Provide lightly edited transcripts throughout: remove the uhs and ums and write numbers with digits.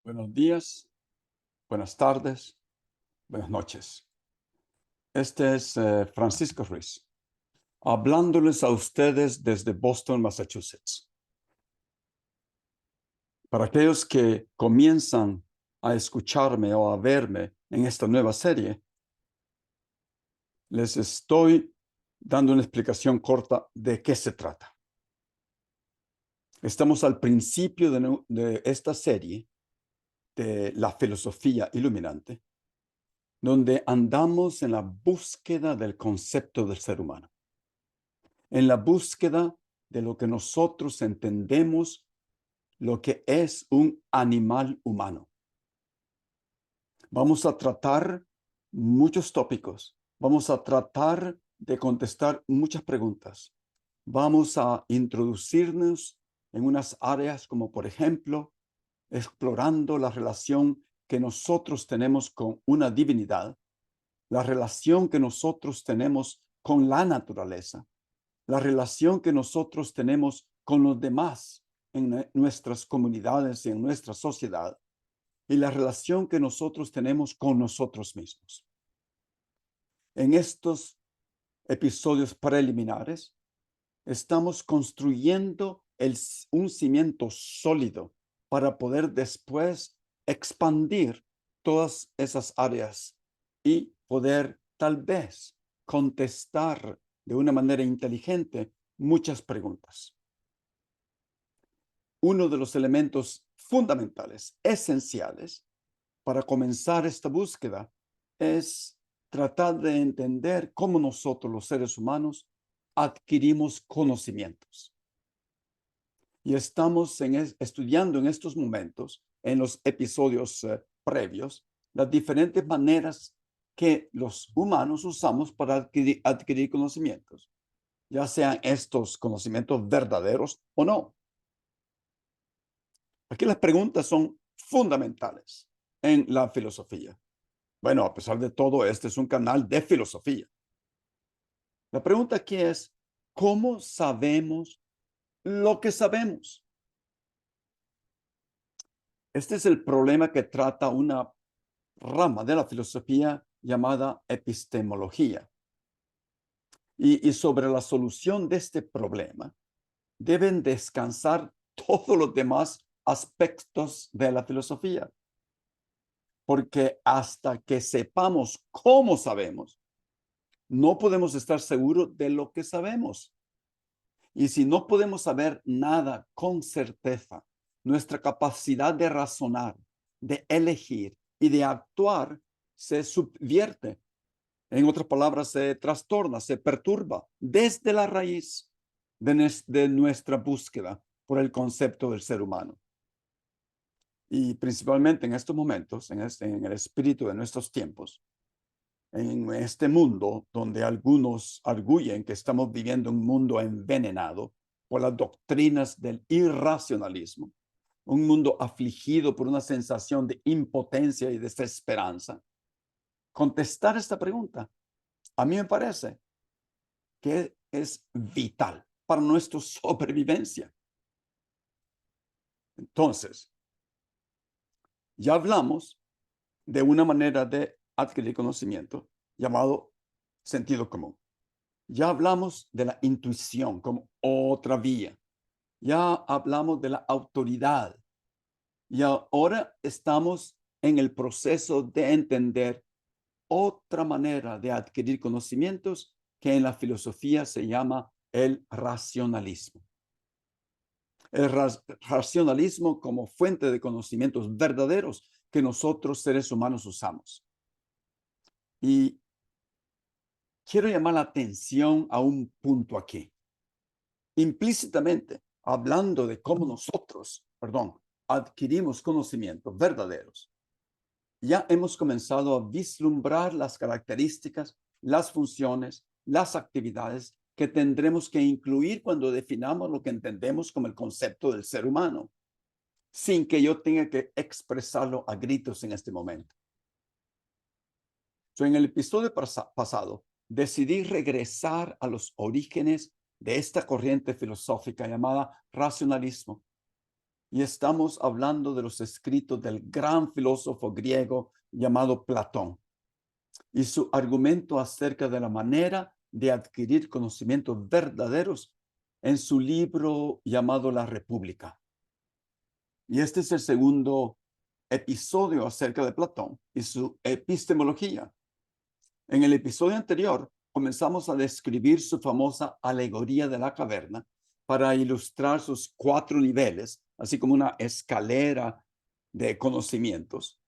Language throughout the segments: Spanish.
Buenos días, buenas tardes, buenas noches. Este es Francisco Ruiz, hablándoles a ustedes desde Boston, Massachusetts. Para aquellos que comienzan a escucharme o a verme en esta nueva serie, les estoy dando una explicación corta de qué se trata. Estamos al principio de esta serie de la filosofía iluminante, donde andamos en la búsqueda del concepto del ser humano, en la búsqueda de lo que nosotros entendemos, lo que es un animal humano. Vamos a tratar muchos tópicos, vamos a tratar de contestar muchas preguntas, vamos a introducirnos en unas áreas como, por ejemplo, explorando la relación que nosotros tenemos con una divinidad, la relación que nosotros tenemos con la naturaleza, la relación que nosotros tenemos con los demás en nuestras comunidades y en nuestra sociedad, y la relación que nosotros tenemos con nosotros mismos. En estos episodios preliminares, estamos construyendo un cimiento sólido para poder después expandir todas esas áreas y poder tal vez contestar de una manera inteligente muchas preguntas. Uno de los elementos fundamentales, esenciales, para comenzar esta búsqueda es tratar de entender cómo nosotros, los seres humanos, adquirimos conocimientos. Y estamos estudiando en estos momentos, en los episodios previos, las diferentes maneras que los humanos usamos para adquirir conocimientos, ya sean estos conocimientos verdaderos o no. Aquí las preguntas son fundamentales en la filosofía. Bueno, a pesar de todo, este es un canal de filosofía. La pregunta aquí es, ¿cómo sabemos lo que sabemos? Este es el problema que trata una rama de la filosofía llamada epistemología. Y sobre la solución de este problema deben descansar todos los demás aspectos de la filosofía. Porque hasta que sepamos cómo sabemos, no podemos estar seguros de lo que sabemos. Y si no podemos saber nada con certeza, nuestra capacidad de razonar, de elegir y de actuar se subvierte. En otras palabras, se trastorna, se perturba desde la raíz de nuestra búsqueda por el concepto del ser humano. Y principalmente en estos momentos, en el espíritu de nuestros tiempos, en este mundo donde algunos arguyen que estamos viviendo un mundo envenenado por las doctrinas del irracionalismo, un mundo afligido por una sensación de impotencia y desesperanza. Contestar esta pregunta, a mí me parece que es vital para nuestra sobrevivencia. Entonces, ya hablamos de una manera de adquirir conocimiento llamado sentido común. Ya hablamos de la intuición como otra vía. Ya hablamos de la autoridad. Y ahora estamos en el proceso de entender otra manera de adquirir conocimientos que en la filosofía se llama el racionalismo. El racionalismo como fuente de conocimientos verdaderos que nosotros seres humanos usamos. Y quiero llamar la atención a un punto aquí. Implícitamente, hablando de cómo nosotros, adquirimos conocimientos verdaderos, ya hemos comenzado a vislumbrar las características, las funciones, las actividades que tendremos que incluir cuando definamos lo que entendemos como el concepto del ser humano, sin que yo tenga que expresarlo a gritos en este momento. En el episodio pasado, decidí regresar a los orígenes de esta corriente filosófica llamada racionalismo. y estamos hablando de los escritos del gran filósofo griego llamado Platón y su argumento acerca de la manera de adquirir conocimientos verdaderos en su libro llamado La República. Y este es el segundo episodio acerca de Platón y su epistemología. En el episodio anterior comenzamos a describir su famosa alegoría de la caverna para ilustrar sus 4 niveles, así como una escalera de conocimientos.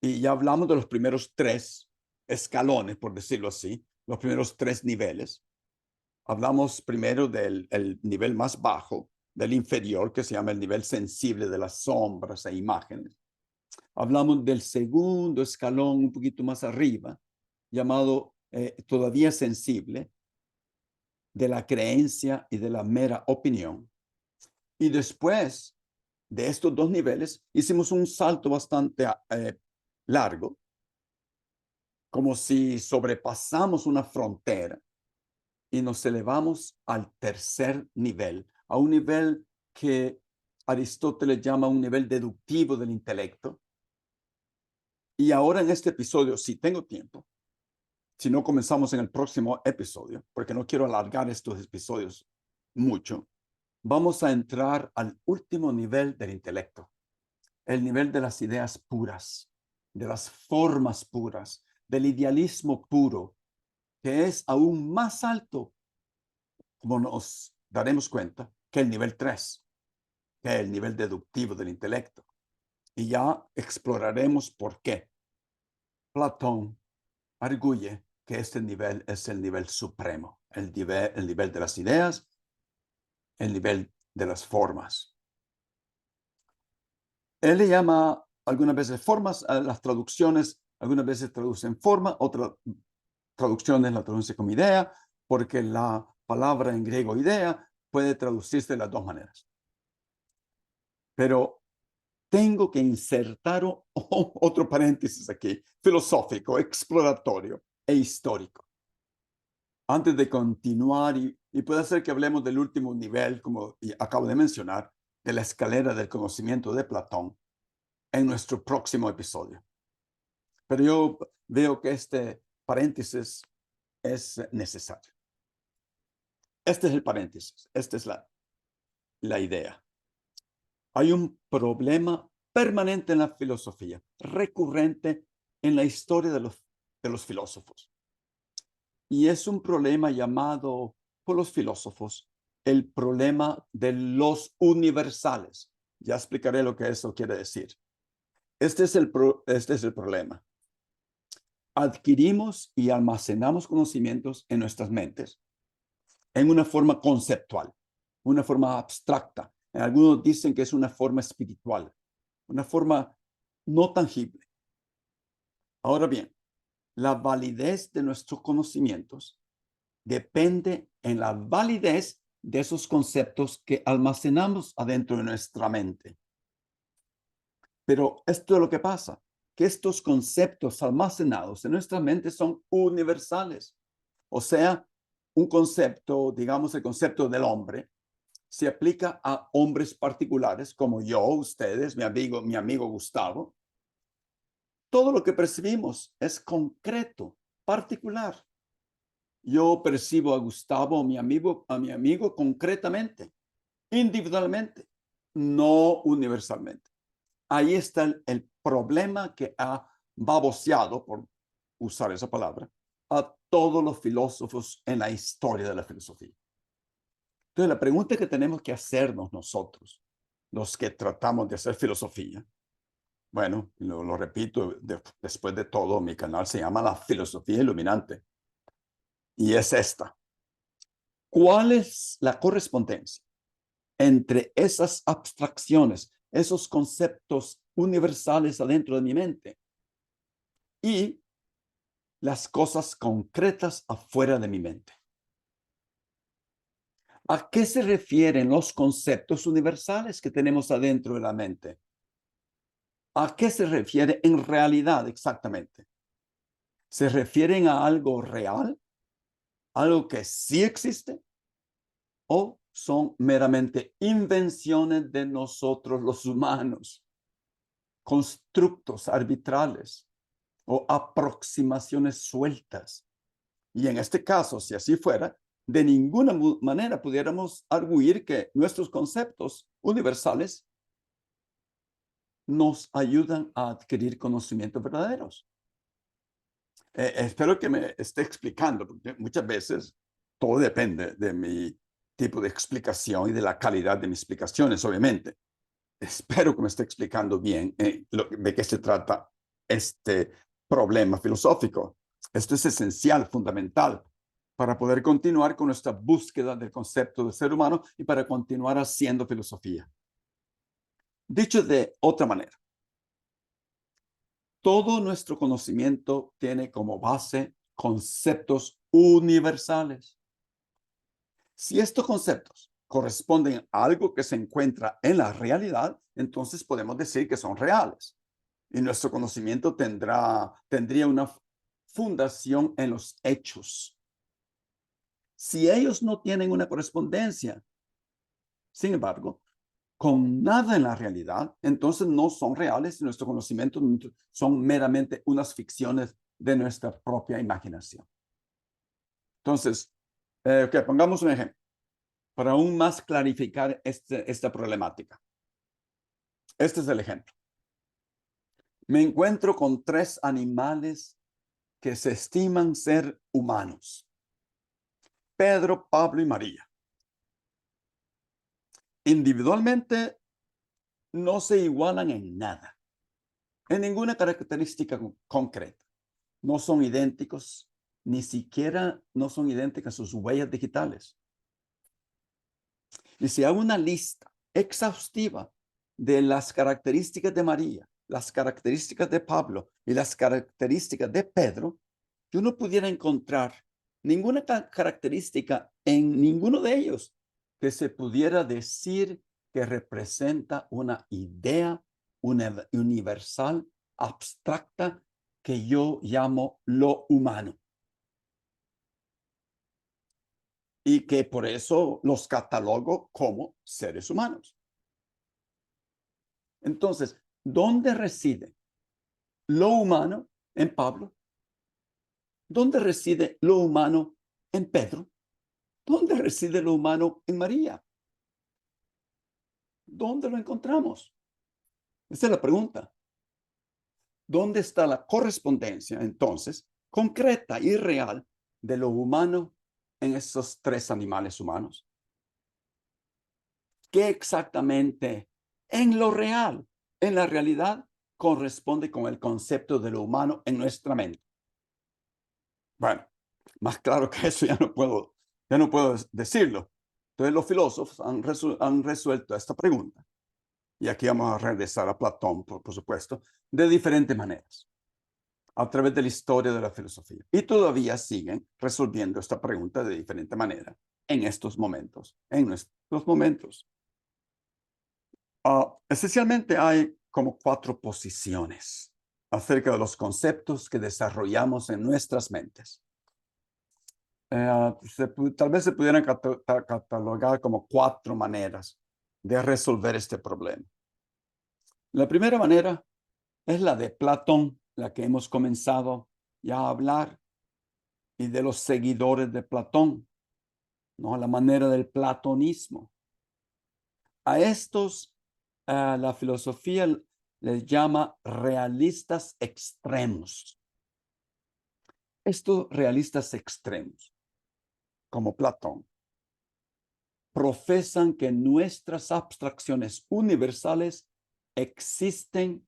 Y ya hablamos de los primeros 3 escalones, por decirlo así, los primeros 3 niveles. Hablamos primero del nivel más bajo, del inferior, que se llama el nivel sensible de las sombras e imágenes. Hablamos del segundo escalón un poquito más arriba, llamado todavía sensible, de la creencia y de la mera opinión. Y después de estos 2 niveles, hicimos un salto bastante largo, como si sobrepasamos una frontera y nos elevamos al tercer nivel, a un nivel que Aristóteles llama un nivel deductivo del intelecto. Y ahora en este episodio, si tengo tiempo, si no comenzamos en el próximo episodio, porque no quiero alargar estos episodios mucho, vamos a entrar al último nivel del intelecto, el nivel de las ideas puras, de las formas puras, del idealismo puro, que es aún más alto, como nos daremos cuenta, que el nivel 3, que es el nivel deductivo del intelecto. Y ya exploraremos por qué Platón arguye que este nivel es el nivel supremo, el nivel de las ideas, el nivel de las formas. Él le llama algunas veces formas a las traducciones, algunas veces traducen forma, otras traducciones la traducen como idea, porque la palabra en griego idea puede traducirse de las 2 maneras. Pero tengo que insertar otro paréntesis aquí, filosófico, exploratorio e histórico. Antes de continuar, y puede ser que hablemos del último nivel, como acabo de mencionar, de la escalera del conocimiento de Platón, en nuestro próximo episodio. Pero yo veo que este paréntesis es necesario. Este es el paréntesis, esta es la idea. Hay un problema permanente en la filosofía, recurrente en la historia de los filósofos. Y es un problema llamado por los filósofos el problema de los universales. Ya explicaré lo que eso quiere decir. Este es el problema. Adquirimos y almacenamos conocimientos en nuestras mentes en una forma conceptual, una forma abstracta. Algunos dicen que es una forma espiritual, una forma no tangible. Ahora bien, la validez de nuestros conocimientos depende en la validez de esos conceptos que almacenamos adentro de nuestra mente. Pero esto es lo que pasa, que estos conceptos almacenados en nuestra mente son universales. O sea, un concepto, digamos el concepto del hombre, se aplica a hombres particulares como yo, ustedes, mi amigo Gustavo. Todo lo que percibimos es concreto, particular. Yo percibo a Gustavo, a mi amigo concretamente, individualmente, no universalmente. Ahí está el problema que ha baboseado, por usar esa palabra, a todos los filósofos en la historia de la filosofía. Entonces, la pregunta que tenemos que hacernos nosotros, los que tratamos de hacer filosofía, bueno, lo repito, después de todo, mi canal se llama La Filosofía Iluminante. Y es esta. ¿Cuál es la correspondencia entre esas abstracciones, esos conceptos universales adentro de mi mente y las cosas concretas afuera de mi mente? ¿A qué se refieren los conceptos universales que tenemos adentro de la mente? ¿A qué se refiere en realidad exactamente? ¿Se refieren a algo real? ¿Algo que sí existe? ¿O son meramente invenciones de nosotros los humanos, constructos arbitrales o aproximaciones sueltas. Y en este caso, si así fuera, de ninguna manera pudiéramos arguir que nuestros conceptos universales nos ayudan a adquirir conocimientos verdaderos. Espero que me esté explicando, porque muchas veces todo depende de mi tipo de explicación y de la calidad de mis explicaciones, obviamente. Espero que me esté explicando bien de qué se trata este problema filosófico. Esto es esencial, fundamental, para poder continuar con nuestra búsqueda del concepto de ser humano y para continuar haciendo filosofía. Dicho de otra manera, todo nuestro conocimiento tiene como base conceptos universales. Si estos conceptos corresponden a algo que se encuentra en la realidad, entonces podemos decir que son reales. Y nuestro conocimiento tendría una fundación en los hechos. Si ellos no tienen una correspondencia, sin embargo, con nada en la realidad, entonces no son reales y nuestro conocimiento son meramente unas ficciones de nuestra propia imaginación. Entonces, pongamos un ejemplo para aún más clarificar esta problemática. Este es el ejemplo. Me encuentro con 3 animales que se estiman ser humanos: Pedro, Pablo y María. Individualmente no se igualan en nada, en ninguna característica concreta. No son idénticos, ni siquiera no son idénticas sus huellas digitales. Y si hago una lista exhaustiva de las características de María, las características de Pablo y las características de Pedro, yo no pudiera encontrar ninguna característica en ninguno de ellos que se pudiera decir que representa una idea universal, abstracta, que yo llamo lo humano. Y que por eso los catalogo como seres humanos. Entonces, ¿dónde reside lo humano en Pablo? ¿Dónde reside lo humano en Pedro? ¿Dónde reside lo humano en María? ¿Dónde lo encontramos? Esa es la pregunta. ¿Dónde está la correspondencia, entonces, concreta y real de lo humano en esos 3 animales humanos? ¿Qué exactamente en lo real, en la realidad, corresponde con el concepto de lo humano en nuestra mente? Bueno, más claro que eso ya no puedo decirlo. Entonces los filósofos han resuelto esta pregunta. Y aquí vamos a regresar a Platón, por supuesto, de diferentes maneras, a través de la historia de la filosofía. Y todavía siguen resolviendo esta pregunta de diferente manera en estos momentos, en nuestros momentos. Esencialmente hay como 4 posiciones acerca de los conceptos que desarrollamos en nuestras mentes. Tal vez se pudieran catalogar como 4 maneras de resolver este problema. La primera manera es la de Platón, la que hemos comenzado ya a hablar, y de los seguidores de Platón, ¿no? La manera del platonismo. A estos, la filosofía les llama realistas extremos. Estos realistas extremos, como Platón, profesan que nuestras abstracciones universales existen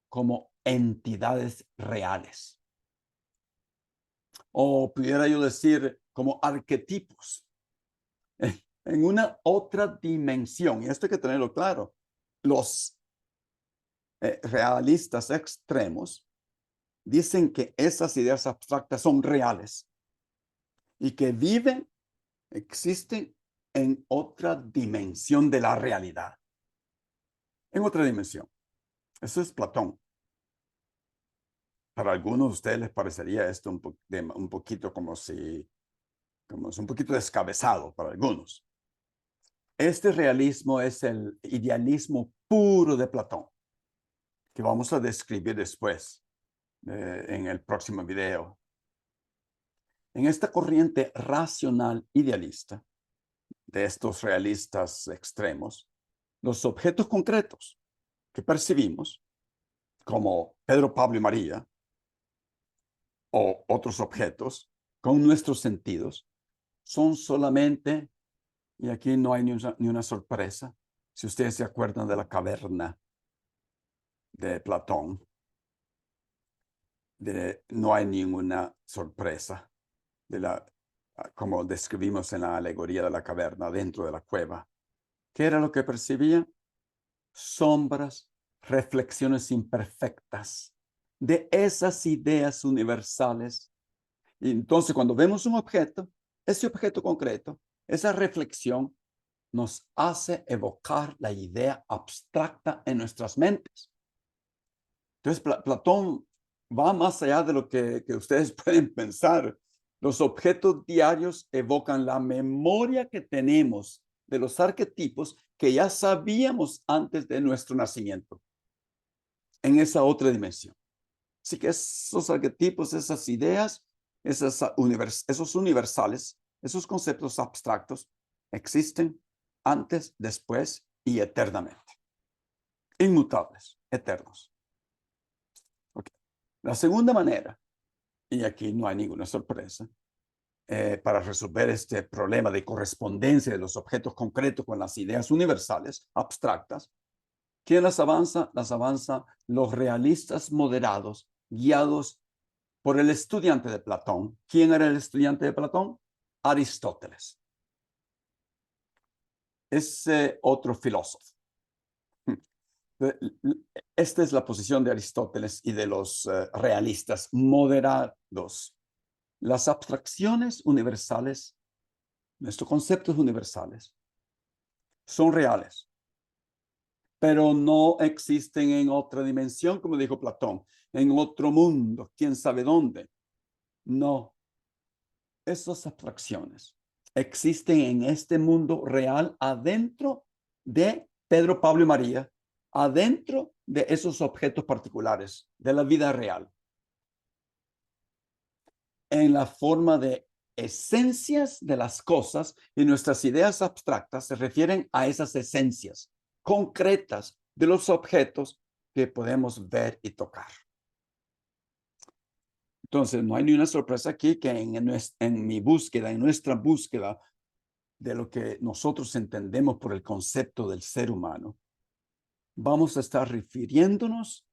como entidades reales. O pudiera yo decir como arquetipos en una otra dimensión. Y esto hay que tenerlo claro. Los realistas extremos dicen que esas ideas abstractas son reales y que existen en otra dimensión de la realidad. En otra dimensión. Eso es Platón. Para algunos de ustedes les parecería esto un poquito como si un poquito descabezado para algunos. Este realismo es el idealismo puro de Platón, que vamos a describir después en el próximo video. En esta corriente racional idealista de estos realistas extremos, los objetos concretos que percibimos, como Pedro, Pablo y María, o otros objetos, con nuestros sentidos, son solamente, y aquí no hay ni una sorpresa, si ustedes se acuerdan de la caverna de Platón, no hay ninguna sorpresa como describimos en la alegoría de la caverna dentro de la cueva. ¿Qué era lo que percibía? Sombras, reflexiones imperfectas de esas ideas universales. Y entonces, cuando vemos un objeto, ese objeto concreto, esa reflexión nos hace evocar la idea abstracta en nuestras mentes. Entonces, Platón va más allá de lo que ustedes pueden pensar. Los objetos diarios evocan la memoria que tenemos de los arquetipos que ya sabíamos antes de nuestro nacimiento, en esa otra dimensión. Así que esos arquetipos, esas ideas, esos universales, esos conceptos abstractos, existen antes, después y eternamente. Inmutables, eternos. Okay. La segunda manera, y aquí no hay ninguna sorpresa, para resolver este problema de correspondencia de los objetos concretos con las ideas universales, abstractas, ¿quién las avanza? Las avanza los realistas moderados, guiados por el estudiante de Platón. ¿Quién era el estudiante de Platón? Aristóteles. Es otro filósofo. Esta es la posición de Aristóteles y de los realistas moderados. Las abstracciones universales, nuestros conceptos universales, son reales, pero no existen en otra dimensión, como dijo Platón, en otro mundo, quién sabe dónde. No, esas abstracciones existen en este mundo real adentro de Pedro, Pablo y María, adentro de esos objetos particulares de la vida real, en la forma de esencias de las cosas, y nuestras ideas abstractas se refieren a esas esencias concretas de los objetos que podemos ver y tocar. Entonces, no hay ni una sorpresa aquí que en mi búsqueda, en nuestra búsqueda de lo que nosotros entendemos por el concepto del ser humano, vamos a estar refiriéndonos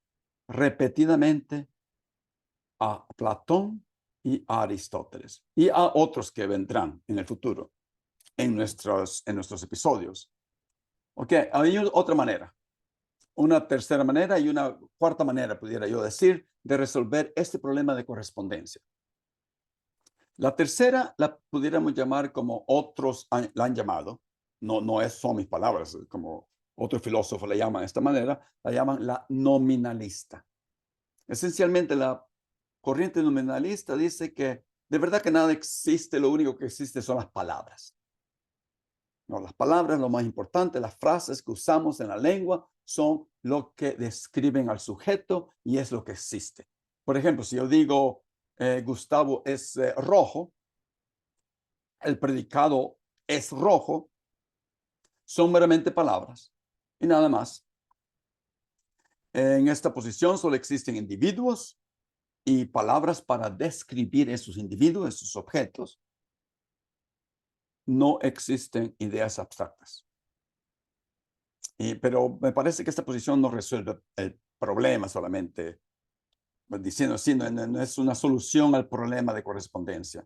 repetidamente a Platón y a Aristóteles y a otros que vendrán en el futuro en nuestros episodios. Ok, hay otra manera, una tercera manera y una cuarta manera, pudiera yo decir, de resolver este problema de correspondencia. La tercera la pudiéramos llamar como otros la han llamado, son mis palabras, como otro filósofo la llaman de esta manera, la llaman la nominalista. Esencialmente la corriente nominalista dice que de verdad que nada existe, lo único que existe son las palabras. No, las palabras, lo más importante, las frases que usamos en la lengua son lo que describen al sujeto y es lo que existe. Por ejemplo, si yo digo Gustavo es rojo, el predicado es rojo, son meramente palabras y nada más. En esta posición solo existen individuos y palabras para describir esos individuos, esos objetos. No existen ideas abstractas. Pero me parece que esta posición no resuelve el problema solamente, diciendo así, no es una solución al problema de correspondencia.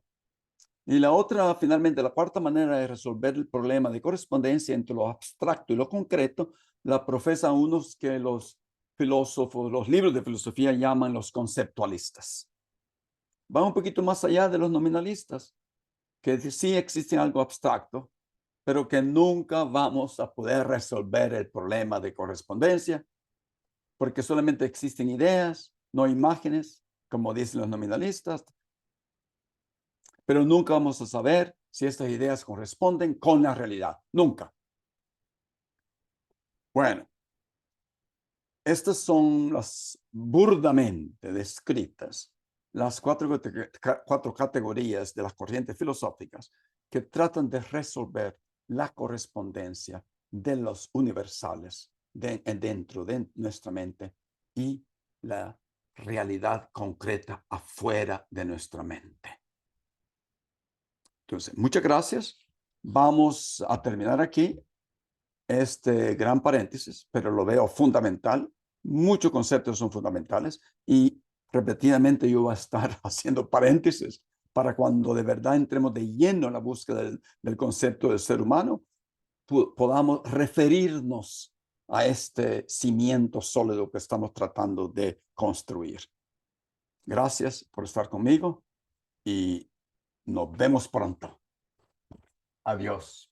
Y la otra, finalmente, la cuarta manera de resolver el problema de correspondencia entre lo abstracto y lo concreto, la profesan unos que los filósofos, los libros de filosofía llaman los conceptualistas. Va un poquito más allá de los nominalistas, que sí existe algo abstracto, pero que nunca vamos a poder resolver el problema de correspondencia, porque solamente existen ideas, no imágenes, como dicen los nominalistas, pero nunca vamos a saber si estas ideas corresponden con la realidad, nunca. Bueno, estas son las burdamente descritas, las cuatro categorías de las corrientes filosóficas que tratan de resolver la correspondencia de los universales dentro de nuestra mente y la realidad concreta afuera de nuestra mente. Entonces, muchas gracias. Vamos a terminar aquí este gran paréntesis, pero lo veo fundamental. Muchos conceptos son fundamentales y repetidamente yo voy a estar haciendo paréntesis para cuando de verdad entremos de lleno en la búsqueda del concepto del ser humano, podamos referirnos a este cimiento sólido que estamos tratando de construir. Gracias por estar conmigo y nos vemos pronto. Adiós.